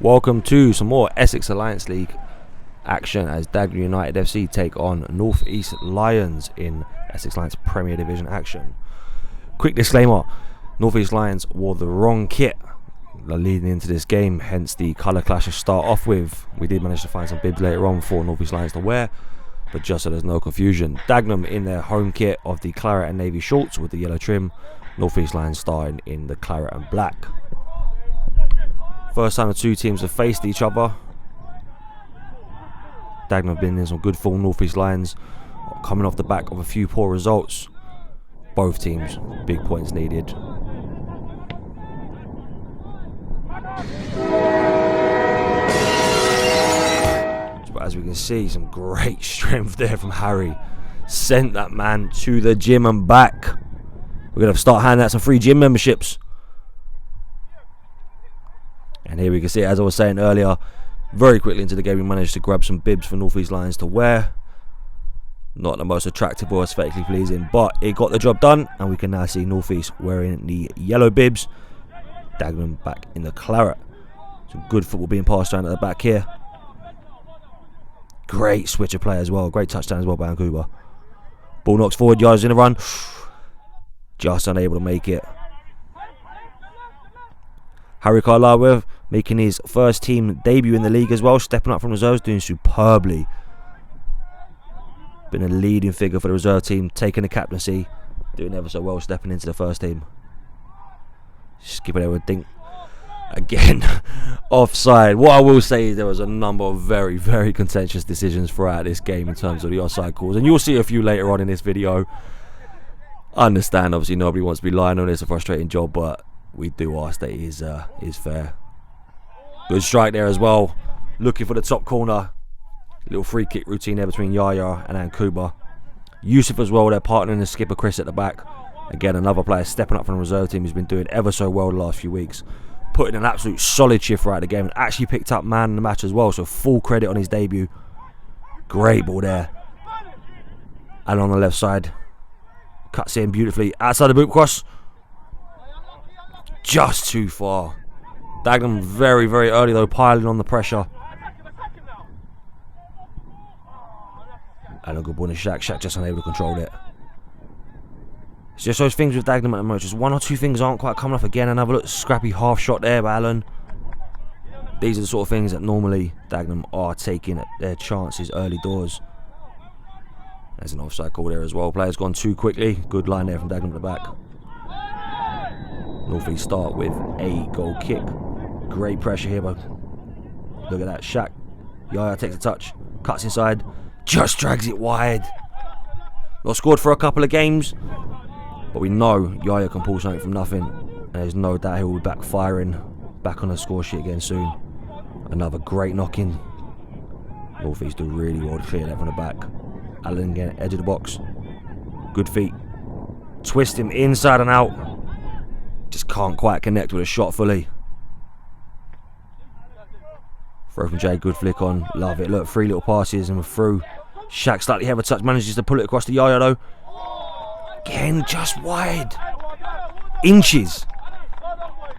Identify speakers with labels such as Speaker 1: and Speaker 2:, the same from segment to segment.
Speaker 1: Welcome to some more Essex Alliance League action as Dagenham United FC take on North East Lions in Essex Alliance Premier Division action. Quick disclaimer, North East Lions wore the wrong kit leading into this game, hence the colour clash to start off with. We did manage to find some bibs later on for North East Lions to wear, but just so there's no confusion. Dagenham in their home kit of the claret and navy shorts with the yellow trim, North East Lions starting in the claret and black. First time the two teams have faced each other. Dagenham have been in some good form. North East Lions coming off the back of a few poor results. Both teams, big points needed. But as we can see, some great strength there from Harry. Sent that man to the gym and back. We're going to start handing out some free gym memberships. And here we can see, as I was saying earlier, very quickly into the game we managed to grab some bibs for North East Lions to wear. Not the most attractive or aesthetically pleasing, but it got the job done, and we can now see North East wearing the yellow bibs, Dagenham back in the claret. Some good football being passed around at the back here. Great switcher play as well, great touchdown as well by Ankuba. Ball knocks forward, yards in the run, just unable to make it. Harry Carlisle making his first team debut in the league as well, stepping up from reserves, doing superbly. Been a leading figure for the reserve team, taking the captaincy, doing ever so well, stepping into the first team. Just give it a dink. Again, offside. What I will say is there was a number of very, very contentious decisions throughout this game in terms of the offside calls, and you'll see a few later on in this video. I understand, obviously, nobody wants to be lying on it. It's a frustrating job, but we do ask that it is fair. Good strike there as well. Looking for the top corner. Little free kick routine there between Yaya and Ankuba. Yusuf as well, their partner and the skipper Chris at the back. Again, another player stepping up from the reserve team who's been doing ever so well the last few weeks. Putting an absolute solid shift throughout the game and actually picked up man in the match as well. So full credit on his debut. Great ball there. And on the left side. Cuts in beautifully. Outside the boot cross. Just too far. Dagenham very, very early though, piling on the pressure. And a good ball in Shaq. Shaq just unable to control it. It's just those things with Dagenham at the moment. Just one or two things aren't quite coming off again. Another look, scrappy half shot there by Allen. These are the sort of things that normally Dagenham are taking at their chances early doors. There's an offside call there as well. Player's gone too quickly. Good line there from Dagenham at the back. North East start with a goal kick. Great pressure here, but look at that. Shaq. Yaya takes a touch. Cuts inside. Just drags it wide. Not scored for a couple of games, but we know Yaya can pull something from nothing. And there's no doubt he'll be back firing. Back on the score sheet again soon. Another great knock-in. North East do really well to clear that from the back. Allen again, edge of the box. Good feet. Twist him inside and out. Just can't quite connect with a shot fully. Throw from Jay, good flick on. Love it. Look, 3 little passes and we're through. Shaq slightly heavy touch, manages to pull it across the Yaya though. Again, just wide. Inches.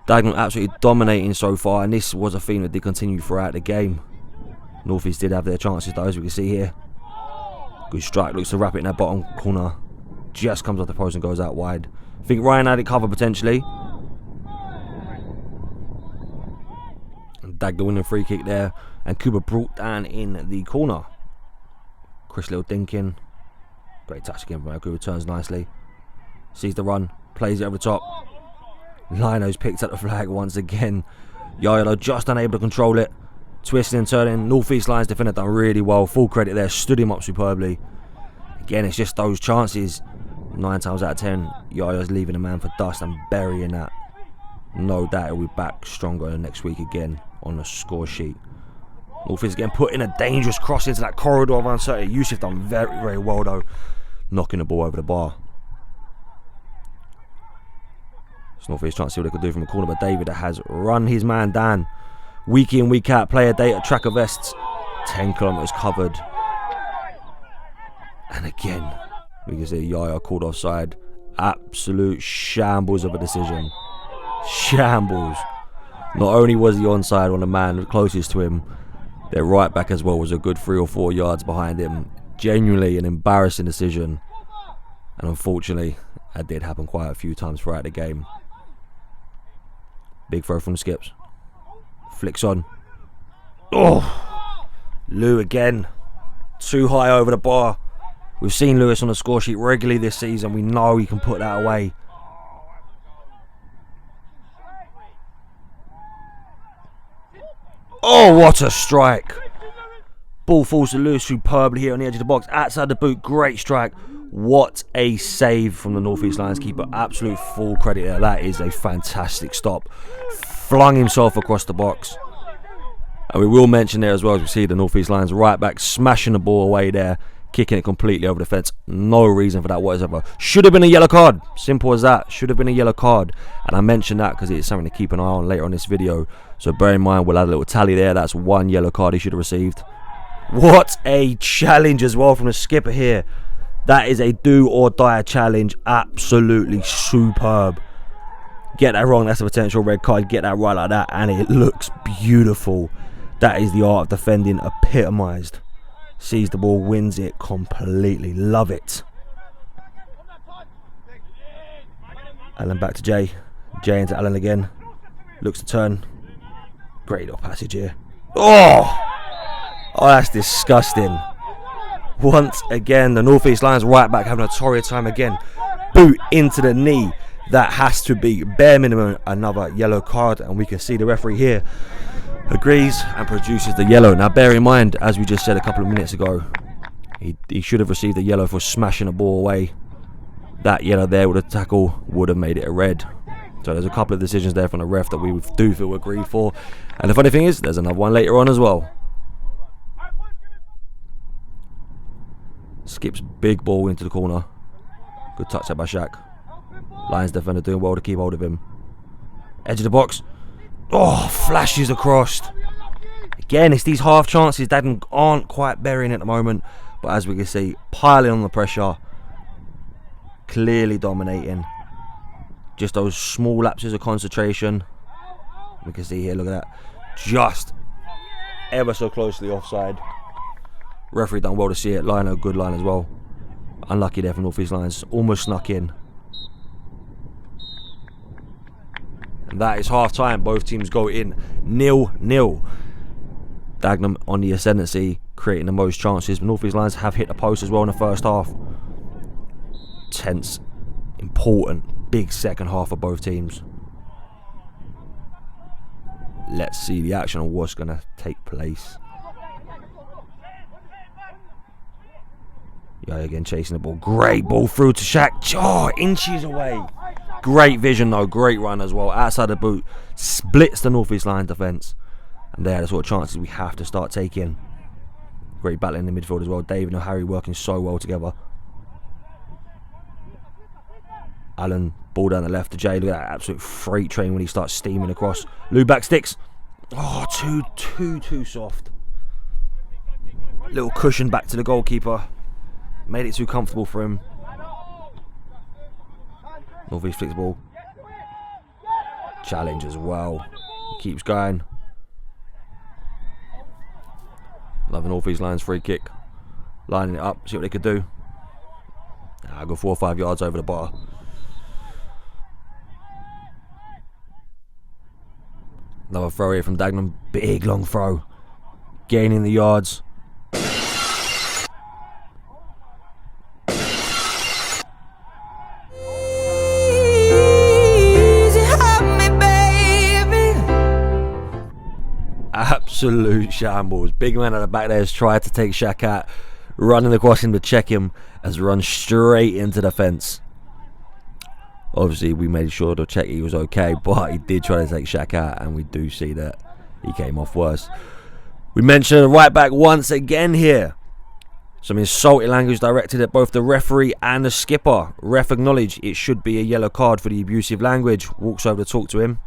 Speaker 1: Dagenham absolutely dominating so far, and this was a theme that did continue throughout the game. North East did have their chances though, as we can see here. Good strike, looks to wrap it in that bottom corner. Just comes off the post and goes out wide. I think Ryan had it covered potentially. Dag the winning free kick there. And Kuba brought down in the corner. Chris Little dinking. Great touch again from Kuba, turns nicely. Sees the run. Plays it over the top. Lino's picked up the flag once again. Yaya just unable to control it. Twisting and turning. North East Lions defender done really well. Full credit there. Stood him up superbly. Again, it's just those chances. 9 times out of 10, Yaya's leaving a man for dust and burying that. No doubt he'll be back stronger next week again on the score sheet. North East again putting a dangerous cross into that corridor of uncertainty. Yusuf done very, very well though, knocking the ball over the bar. It's North East trying to see what they could do from a corner, but David has run his man down. Week in, week out, player data, tracker vests, 10 kilometres covered. And again, we can see Yaya called offside. Absolute shambles of a decision. Shambles. Not only was he onside on the man closest to him, their right back as well was a good 3 or 4 yards behind him. Genuinely an embarrassing decision. And unfortunately, that did happen quite a few times throughout the game. Big throw from Skips. Flicks on. Oh! Lou again. Too high over the bar. We've seen Lewis on the score sheet regularly this season. We know he can put that away. Oh, what a strike. Ball falls to Lewis superbly here on the edge of the box. Outside the boot, great strike. What a save from the North East Lions keeper. Absolute full credit there. That is a fantastic stop. Flung himself across the box. And we will mention there as well, as we see the North East Lions right back smashing the ball away there, kicking it completely over the fence. No reason for that whatsoever. Should have been a yellow card. Simple as that. Should have been a yellow card. And I mentioned that because it's something to keep an eye on later on this video. So bear in mind, we'll add a little tally there. That's 1 yellow card he should have received. What a challenge as well from the skipper here. That is a do or die challenge. Absolutely superb. Get that wrong, that's a potential red card. Get that right like that, and it looks beautiful. That is the art of defending epitomised. Sees the ball, wins it completely. Love it. Allen back to Jay. Jay into Allen again. Looks to turn. Great little passage here. Oh! Oh, that's disgusting. Once again, the North East Lions right back having a torrid time again. Boot into the knee. That has to be bare minimum another yellow card, and we can see the referee here agrees and produces the yellow. Now bear in mind, as we just said a couple of minutes ago, he should have received a yellow for smashing the ball away. That yellow there with a tackle would have made it a red. So there's a couple of decisions there from the ref that we do feel agreed for. And the funny thing is, there's another one later on as well. Skips big ball into the corner. Good touch out by Shaq. Lions defender doing well to keep hold of him. Edge of the box. Oh, flashes across. Again, it's these half chances that aren't quite burying at the moment. But as we can see, piling on the pressure. Clearly dominating. Just those small lapses of concentration. We can see here, look at that. Just ever so closely offside. Referee done well to see it. Line, a good line as well. Unlucky there for North East Lions. Almost snuck in. And that is half time. Both teams go in 0-0. Dagenham on the ascendancy, creating the most chances. But North East Lions have hit the post as well in the first half. Tense, important, big second half for both teams. Let's see the action on what's going to take place. Yeah, again chasing the ball. Great ball through to Shaq. Oh, inches away. Great vision though. Great run as well. Outside the boot. Splits the North East Lions defence. And they are the sort of chances we have to start taking. Great battle in the midfield as well. David and Harry working so well together. Allen, ball down the left to Jay. Look at that absolute freight train when he starts steaming across. Lou back sticks. Oh, too soft. Little cushion back to the goalkeeper. Made it too comfortable for him. North East flicks the ball. Challenge as well. He keeps going. Love the North East Lions free kick. Lining it up, see what they could do. Go 4 or 5 yards over the bar. Another throw here from Dagenham. Big long throw. Gaining the yards. Absolute shambles. Big man at the back there has tried to take Shaq out. Running across him to check him. Has run straight into the fence. Obviously we made sure to check he was okay, but he did try to take Shaq out, and we do see that he came off worse. We mentioned the right back once again here. Some insulting language directed at both the referee and the skipper. Ref acknowledged it should be a yellow card for the abusive language. Walks over to talk to him.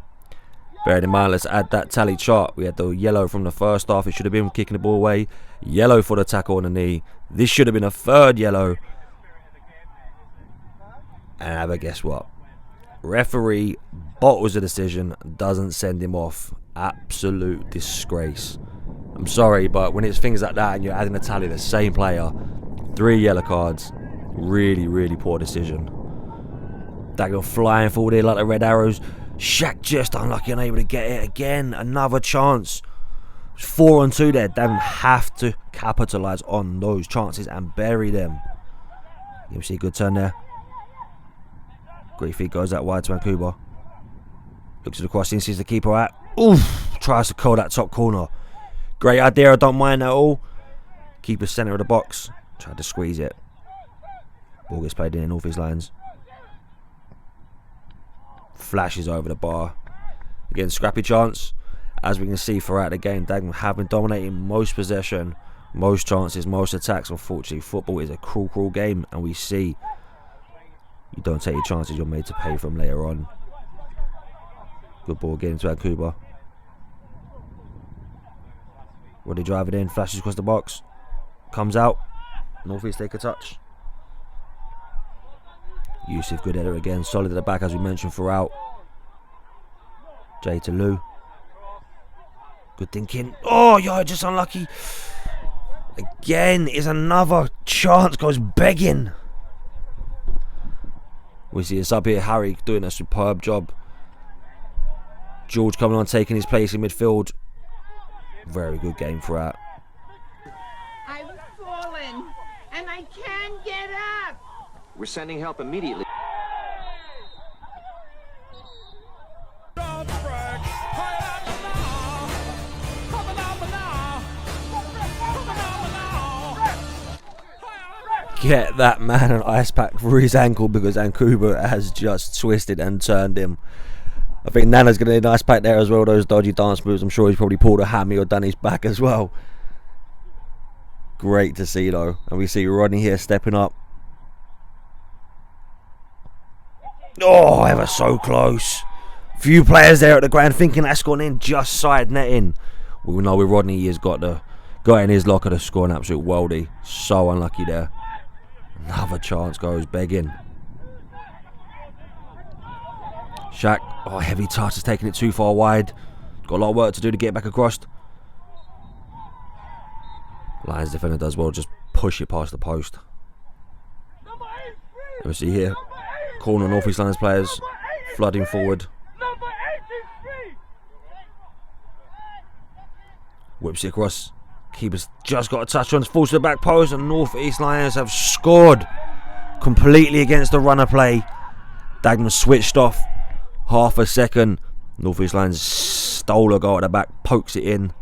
Speaker 1: Bearing in mind, let's add that tally chart. We had the yellow from the first half. It should have been kicking the ball away. Yellow for the tackle on the knee. This should have been a third yellow. And have a guess what? Referee bottles a decision, doesn't send him off. Absolute disgrace. I'm sorry, but when it's things like that and you're adding a tally the same player, 3 yellow cards, really, really poor decision. Dagenham flying forward here like the red arrows. Shaq just unlucky, unable to get it again. Another chance. 4 on 2 there. Dagenham have to capitalise on those chances and bury them. You see a good turn there. Great feet goes out wide to Vancouver. Looks at the crossing, sees the keeper out. Oof! Tries to call that top corner. Great idea, I don't mind at all. Keeper centre of the box. Tried to squeeze it. Ball gets played in North East Lions. Flashes over the bar. Again, scrappy chance. As we can see throughout the game, Dagenham have been dominating most possession, most chances, most attacks. Unfortunately, football is a cruel, cruel game, and we see you don't take your chances, you're made to pay for them later on. Good ball again to Vancouver. Roddy driving in, flashes across the box, comes out. North East take a touch. Yusuf, good header again, solid at the back as we mentioned throughout. Jay to Lou. Good thinking. Oh, you're just unlucky. Again, is another chance goes begging. We see us up here, Harry doing a superb job. George coming on, taking his place in midfield. Very good game throughout.
Speaker 2: I've fallen and I can't get up.
Speaker 3: We're sending help immediately.
Speaker 1: Get that man an ice pack for his ankle because Vancouver has just twisted and turned him. I think Nana's going to need an ice pack there as well. Those dodgy dance moves. I'm sure he's probably pulled a hammy or done his back as well. Great to see though. And we see Rodney here stepping up. Oh, ever so close. Few players there at the ground thinking that's gone in, just side netting. We know with Rodney he has got the guy in his locker to score an absolute worldie. So unlucky there. Another chance goes begging. Shaq, oh, heavy touch, has taken it too far wide. Got a lot of work to do to get back across. Lions defender does well, just push it past the post. We see here, corner North East Lions players flooding forward. Whips it across. Keeper's just got a touch on, falls to the back post, and North East Lions have scored completely against the runner play. Dagenham switched off. Half a second. North East Lions stole a goal at the back, pokes it in.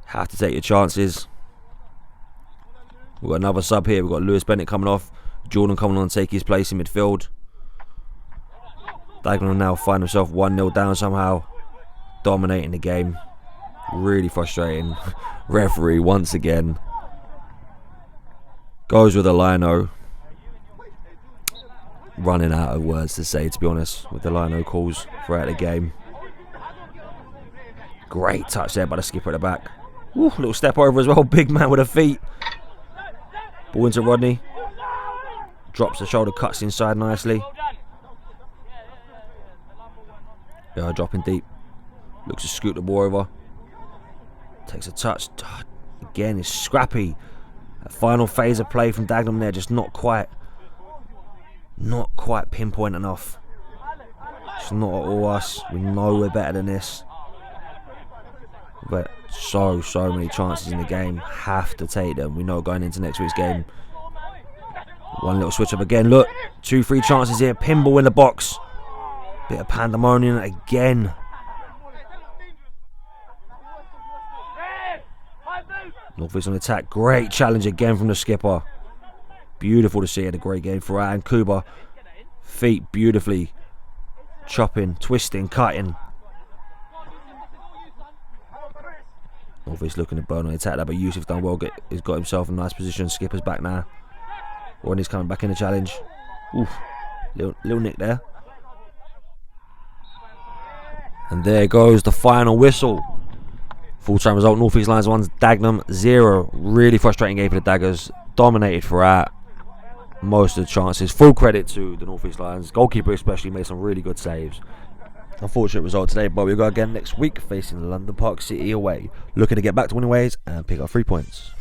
Speaker 1: Have to take your chances. We've got another sub here. We've got Lewis Bennett coming off. Jordan coming on to take his place in midfield. Dagenham now find himself 1-0 down somehow. Dominating the game. Really frustrating. Referee once again goes with a lino. Running out of words to say, to be honest, with the lino calls throughout the game. Great touch there by the skipper at the back. Ooh, little step over as well. Big man with a feet. Ball into Rodney. Drops the shoulder, cuts inside nicely. Yeah, dropping deep. Looks to scoot the ball over. Takes a touch. Again, it's scrappy. That final phase of play from Dagenham there, just not quite pinpoint enough. It's not all us. We know we're better than this. But so many chances in the game. Have to take them. We know going into next week's game. One little switch up again. Look, 2-3 chances here. Pinball in the box. Bit of pandemonium again. North East on attack. Great challenge again from the skipper. Beautiful to see. Had a great game for and Kuba. Feet beautifully chopping, twisting, cutting. North East looking to burn on the attack there, but Yusuf done well. He's got himself in a nice position. Skipper's back now. Rodney's coming back in the challenge. Oof. Little nick there. And there goes the final whistle. Full-time result, North East Lions 1, Dagenham 0. Really frustrating game for the Daggers. Dominated throughout most of the chances. Full credit to the North East Lions. Goalkeeper especially made some really good saves. Unfortunate result today, but we'll go again next week facing London Park City away. Looking to get back to winning ways and pick up 3 points.